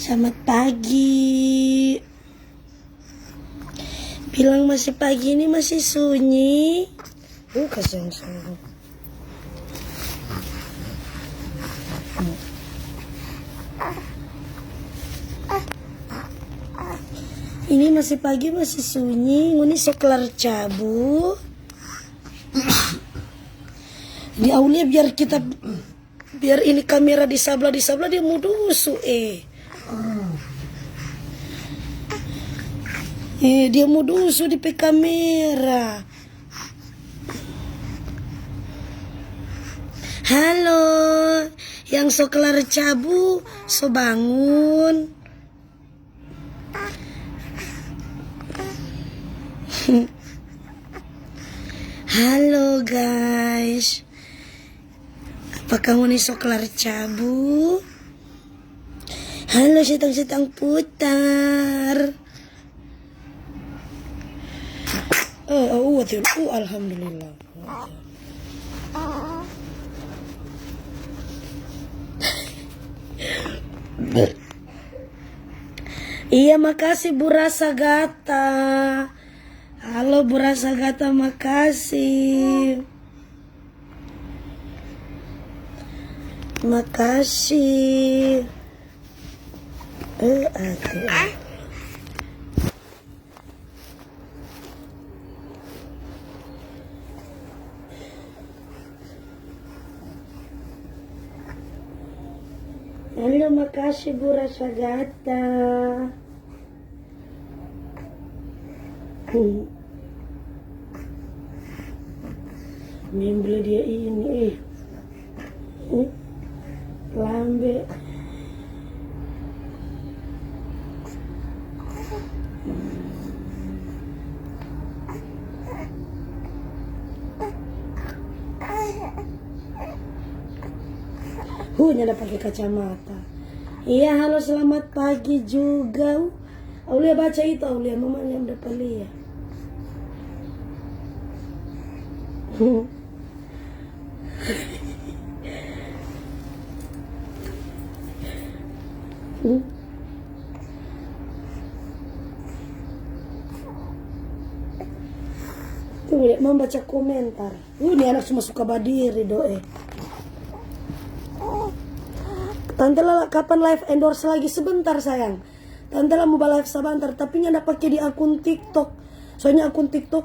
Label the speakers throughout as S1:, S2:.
S1: Selamat pagi. Bilang masih pagi, ini masih sunyi. Kasihan sunyi. Ini masih pagi, masih sunyi. Ini sekelar cabu. Di Aulia biar ini kamera di sebelah dia mau dusu dia mau dusu di kamera. Halo, yang so kelar cabu, so bangun. Halo guys, apa kamu nih so kelar cabu? Halo setang-setang putar. Alhamdulillah. Iya, makasih Bu Rasa Gata. Halo Bu Rasa Gata, makasih. Makasih. Halo, makasih Bu Rasa Gata. Membeli dia ini lambe. Nyada pakai kacamata. Iya, halo selamat pagi juga. Aulia baca itu, Aulia mamanya udah paling ya. Tuh lihat mau baca komentar. Ini anak cuma suka badiri doe. Tante Lala kapan live endorse lagi? Sebentar sayang. Tante Lala mau live sebentar, tapi nggak pakai di akun TikTok. Soalnya akun TikTok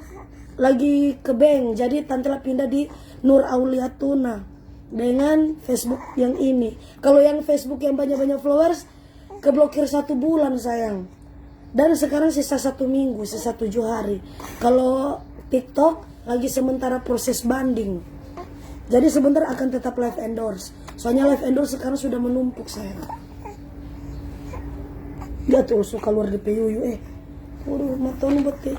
S1: lagi ke bank, jadi Tante Lala pindah di Nur Aulia Tuna dengan Facebook yang ini. Kalau yang Facebook yang banyak-banyak followers keblokir 1 bulan sayang. Dan sekarang sisa 1 minggu, sisa 7 hari. Kalau TikTok lagi sementara proses banding. Jadi sebentar akan tetap live endorse. Soalnya live endorse sekarang sudah menumpuk sayang. Dia tuh suka keluar di PUU Waduh, mata nu bete.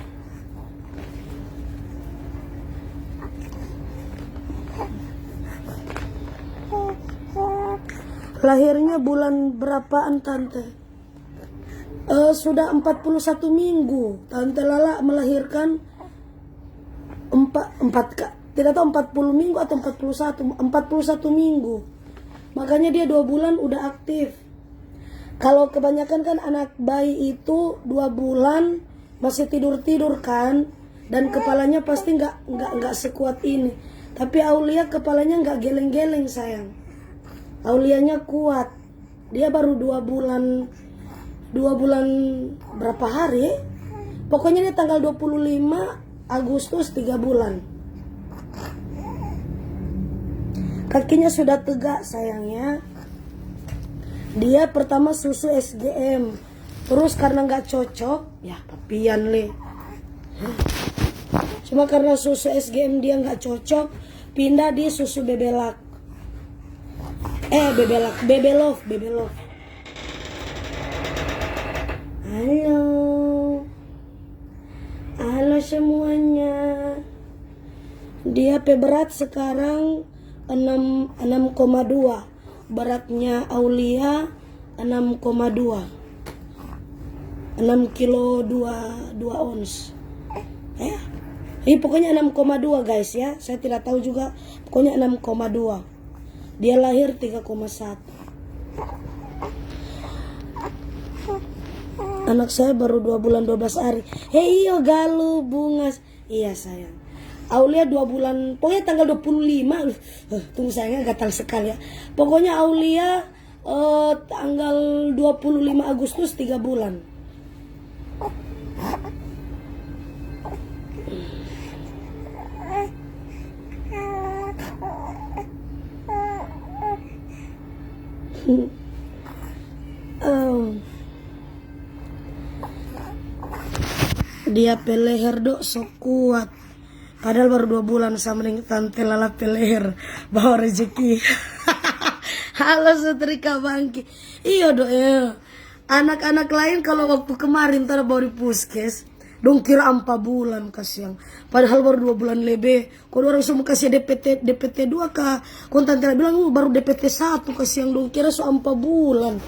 S1: Lahirnya bulan berapaan Tante? Sudah 41 minggu. Tante Lala melahirkan 4 tidak tahu 40 minggu atau 41 minggu. Makanya dia 2 bulan udah aktif. Kalau kebanyakan kan anak bayi itu 2 bulan masih tidur kan, dan kepalanya pasti nggak sekuat ini. Tapi Aulia kepalanya nggak geleng-geleng sayang. Aulianya kuat. Dia baru 2 bulan berapa hari? Pokoknya dia tanggal 25 Agustus 3 bulan. Kakinya sudah tegak sayangnya. Dia pertama susu SGM, terus karena nggak cocok, ya papian le. Cuma karena susu SGM dia nggak cocok, pindah di susu bebelak. Bebelove. Halo semuanya. Dia berat sekarang 6,2. Beratnya Aulia 6,2. 6 kilo 2 ons. Ini pokoknya 6,2 guys ya. Saya tidak tahu juga. Pokoknya 6,2. Dia lahir 3,1. Anak saya baru 2 bulan 12 hari. Hei iyo galuh bungas. Iya sayang. Aulia 2 bulan, pokoknya tanggal 25. Tunggu sayangnya gatal sekali ya. Pokoknya Aulia tanggal 25 Agustus 3 bulan. Dia peleher dok so kuat. Padahal baru 2 bulan sama dengan tante Lala peleher bawa rezeki. Halo Setrika Bangki. Iya dok ya. Anak-anak lain kalau waktu kemarin tadi baru di puskes, dong kira 4 bulan kasihan. Padahal baru 2 bulan lebih. Kalau orang semua kasih DPT 2 kah? Kalau tante Lala bilang baru DPT 1 kasihan, dong kira so 4 bulan.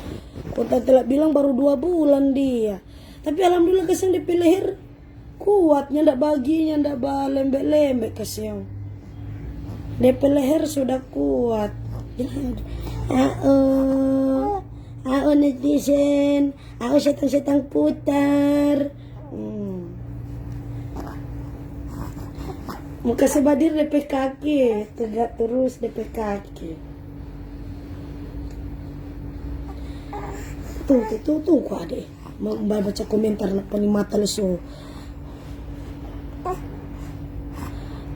S1: Kalau tante Lala bilang baru 2 bulan dia. Tapi alhamdulillah kasihan DP leher kuatnya, ndak baginya, ndak lembek-lembek kasihan. DP leher sudah kuat. Netizen, setan-setan putar. Muka sebadir DP kaki, tegak terus DP kaki. Tuh kok adek mau baca komentar apa nih mata lesu.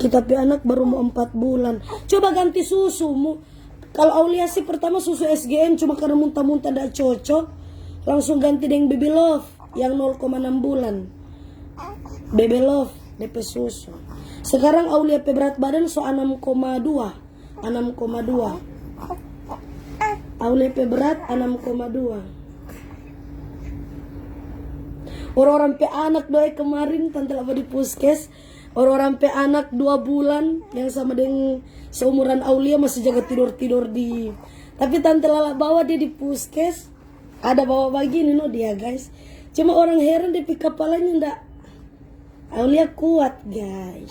S1: Kita pi anak baru mau 4 bulan. Coba ganti susumu. Kalau Aulia sih pertama susu SGN cuma karena muntah-muntah tidak cocok, langsung ganti dengan Baby Love yang 0,6 bulan. Baby Love DP susu. Sekarang Aulia pe berat badan so 6,2. Aulia pe berat 6,2. Orang-orang pe anak doa kemarin tante lama di puskes, orang-orang pe anak 2 bulan yang sama dengan seumuran Aulia masih jaga tidur di. Tapi tante Lala bawa dia di puskes, ada bawa begini no dia guys. Cuma orang heran di kepalanya ndak. Aulia kuat guys.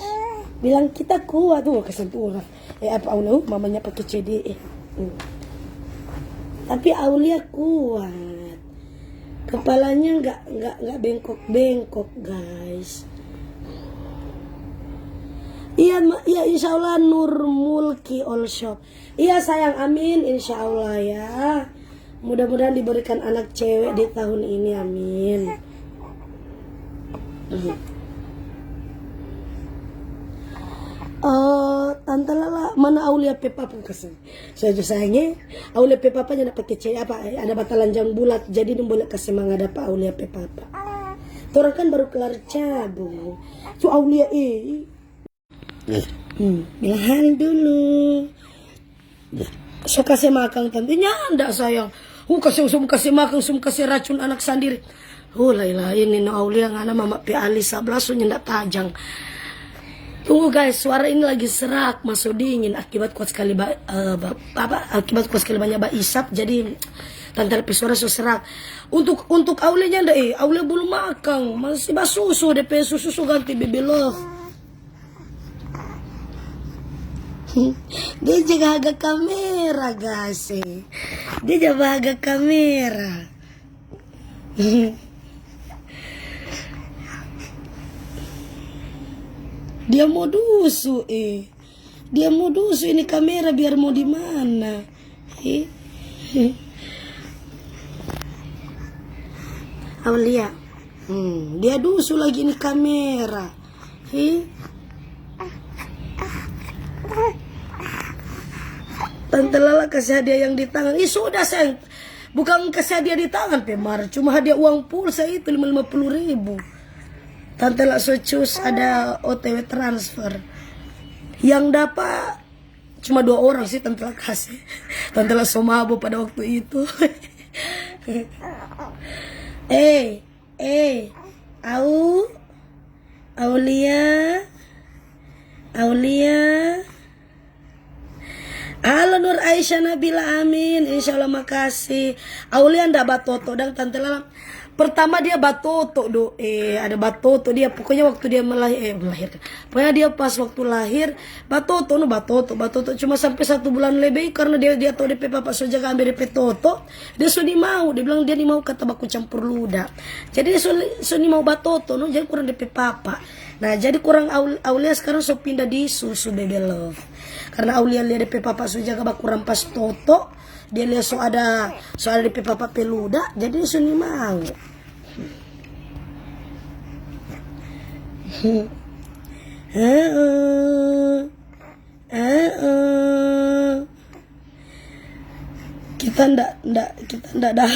S1: Bilang kita kuat tuh kesempurna. Apa Aulia mamanya pakai CD. Tapi Aulia kuat. Kepalanya nggak bengkok guys. Iya insya Allah Nur Mulki All Shop. Iya sayang, amin insya Allah ya. Mudah-mudahan diberikan anak cewek di tahun ini, amin. Tante Lala mana Aulia Pepa pun kesel. Saya sayangnya Aulia Pepa nya dapat kecil apa ada batalan jam bulat jadi dia boleh kasih manga dapat Aulia Pepa. Orang kan baru kelar cabut. So Aulia bilang hal dulu. So kasih makan tentunya anda sayang. Kasih makan kasih racun anak sendiri. Lah ini no Aulia ngana mama pe ali 11 so nyendak tajang. Tunggu guys, suara ini lagi serak, masuk dingin akibat kuat sekali akibat kuat sekali banyak isap, jadi tante suara so serak. Untuk Aulia nya Aulia belum makan, masih susu DP susu ganti Baby Love. Dia jaga harga kamera guys. Dia jaga harga kamera. Dia mau dusu Dia mau dusu ini kamera biar mau di mana. Aulia. Dia dusu lagi ini kamera. Tante Lala kasih hadiah yang di tangan. Sudah sayang. Bukan kasih hadiah di tangan Pemar, cuma hadiah uang pulsa itu 50.000. Tante Lala Socius ada OTW transfer. Yang dapat cuma 2 orang sih Tante Lala kasih. Tante Lala Somabo pada waktu itu. Aulia. Halo Nur Aisyah Nabila, amin. Insya Allah makasih. Aulia ndak batoto dan Tante Lala. Pertama dia batoto ada batoto dia, pokoknya waktu dia melahirkan. Pokoknya dia pas waktu lahir batoto cuma sampai 1 bulan lebih karena dia tahu DP papa so jaga ambil DP toto. Dia suni mau, dia bilang dia ni mau kata baku campur luda. Jadi dia suni mau batoto jadi kurang DP papa. Nah, jadi kurang Aulia sekarang so pindah di susu baby love. Karena Aulia lihat DP papa so jaga baku rampas toto. Dia lihat so ada DP papa peluda, jadi dia suni mau. Kita ndak dah.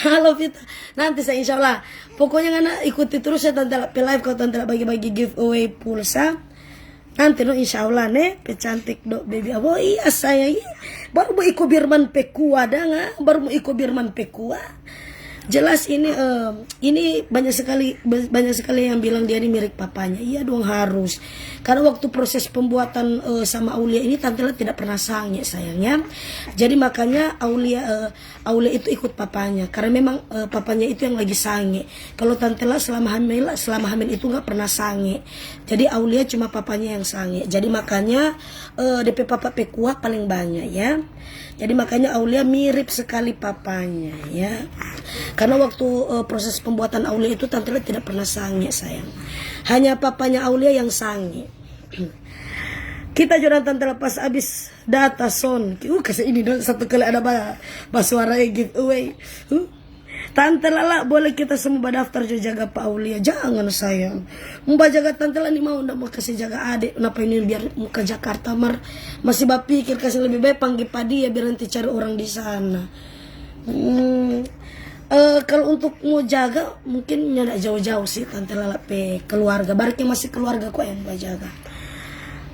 S1: Halo Vita. Nanti saya insyaallah. Pokoknya ngana ikuti terus ya Tante live kalau Tante bagi-bagi giveaway pulsa. Nanti no insyaallah nih pecantik dok baby. Oh iya saya baru mau ikut Birman Pekua dah baru mau ikut Birman Pekua. Jelas ini banyak sekali yang bilang dia ini mirip papanya. Iya dong harus. Karena waktu proses pembuatan sama Aulia ini Tante tidak pernah sange sayangnya. Jadi makanya Aulia itu ikut papanya. Karena memang papanya itu yang lagi sange. Kalau Tante selama hamil itu nggak pernah sange. Jadi Aulia cuma papanya yang sange. Jadi makanya DP papa Pekua paling banyak ya. Jadi makanya Aulia mirip sekali papanya ya. Karena waktu proses pembuatan Aulia itu Tante tidak pernah sange sayang. Hanya papanya Aulia yang sange. Kita jodoh Tante pas abis data son. Kasih ini dong satu kali ada suara giveaway. Tante Lala boleh kita semua daftar jaga Pak Aulia. Jangan sayang. Mbak jaga Tante Lala ini mau ndak mau kasih jaga adik. Kenapa ini biar muka Jakarta masih bapikir kasih lebih baik panggil Pak dia biar nanti cari orang di sana. Kalau untuk mau jaga mungkin nggak jauh-jauh sih Tante Lala keluarga. Baraknya masih keluarga kok yang mbak jaga.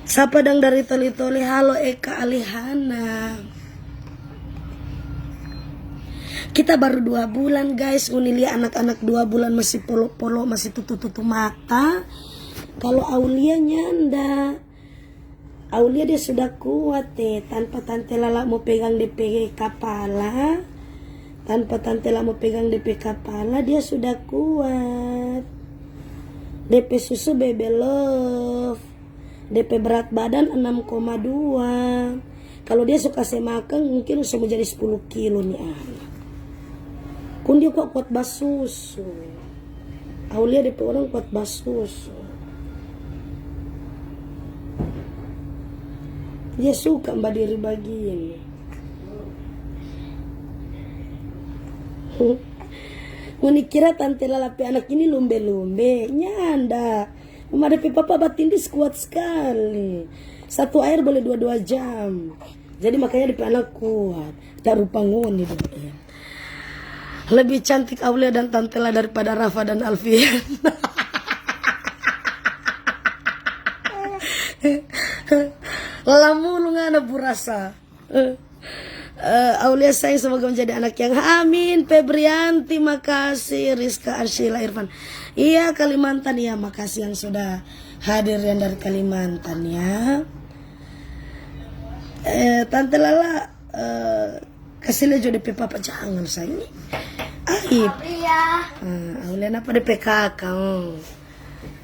S1: Sapa dang dari Toli-Toli. Halo Eka Alihana. Kita baru 2 bulan guys. Lihat anak-anak 2 bulan masih polo-polo, masih tutup-tutup mata. Kalau Aulia nyanda. Aulia dia sudah kuat tanpa Tante Lala mau pegang DP kepala. Tanpa Tante Lala mau pegang DP kepala dia sudah kuat. DP susu baby love. DP berat badan 6,2. Kalau dia suka semakan mungkin bisa menjadi 10 kilo nih anak. Kun dia kuat basusu. Aulia DP orang kuat basusu. Dia suka mbak diri bagian. Muni kira Tante Lala anak ini lumbe-lumbe. Nyanda. Mama DP papa batin dia kuat sekali. 1 air boleh 2 jam. Jadi makanya DP anak kuat. Tak rupa ngoni dia. Lebih cantik Aulia dan Tante Lala daripada Rafa dan Alfian. Lamu lu ngana burasa. Aulia sayang semoga menjadi anak yang amin. Febrianti makasih. Rizka Arshila Irfan. Iya Kalimantan ya, makasih yang sudah hadir yang dari Kalimantan ya. Tante Lala kasih lejo DP papa jangan sayang. Aib. Aulia napa DP kakak?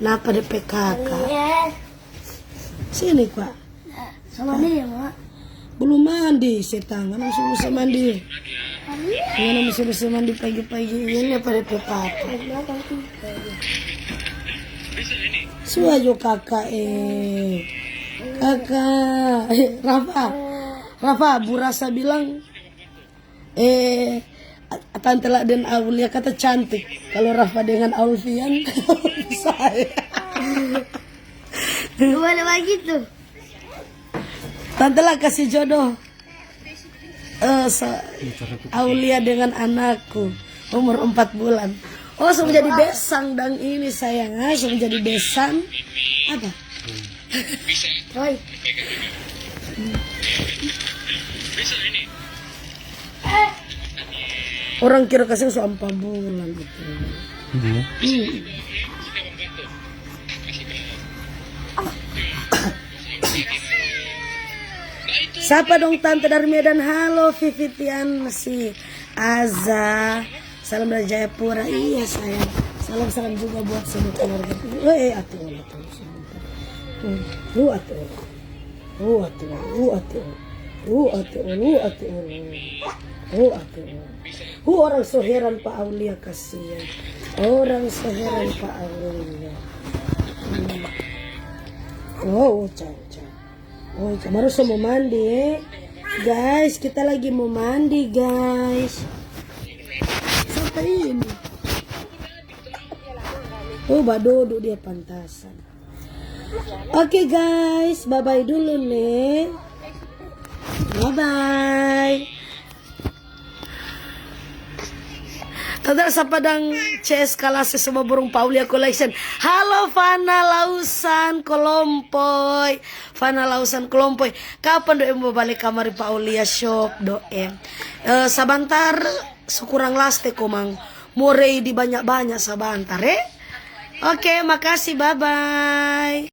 S1: Napa DP kakak? Sini Pak.
S2: Sama dia Mak.
S1: Belum mandi setan, mana suruh mandi. Mana suruh mandi pagi-pagi ini apa DP papa? Suayo kakak kakak Rafa burasa bilang Tante Lala dan Aulia kata cantik. Kalau Rafa dengan Alfian saya.
S2: Boleh begitu.
S1: Tante Lala kasih jodoh Aulia dengan anakku umur 4 bulan. Oh sudah jadi besang dang ini sayang. Sudah jadi besang. Apa? Roy. Orang kira kasih 4 bulan gitu. Siapa dong Tante dari Medan? Halo Vivitian si Aza. Salam dari Jayapura. Iya sayang. Salam juga buat semua keluarga. Atuh. Sebentar. Orang so heran Pak Aulia, kasihan. Orang so heran Pak Aulia. Caca. Kemarin so mau mandi guys, kita lagi mau mandi guys. Sampai ini. Badodo dia pantasan. Oke guys, bye-bye dulu nih. Bye-bye. Tanda sa padang CS kalase sa maburong Paulia Collection. Halo Fana Lausan Kolompoy. Kapan doem babalik kamar Paulia Shop doem? Sabantar sukurang laste ko mang. Murray di banyak-banyak sabantar Oke, makasih, bye-bye.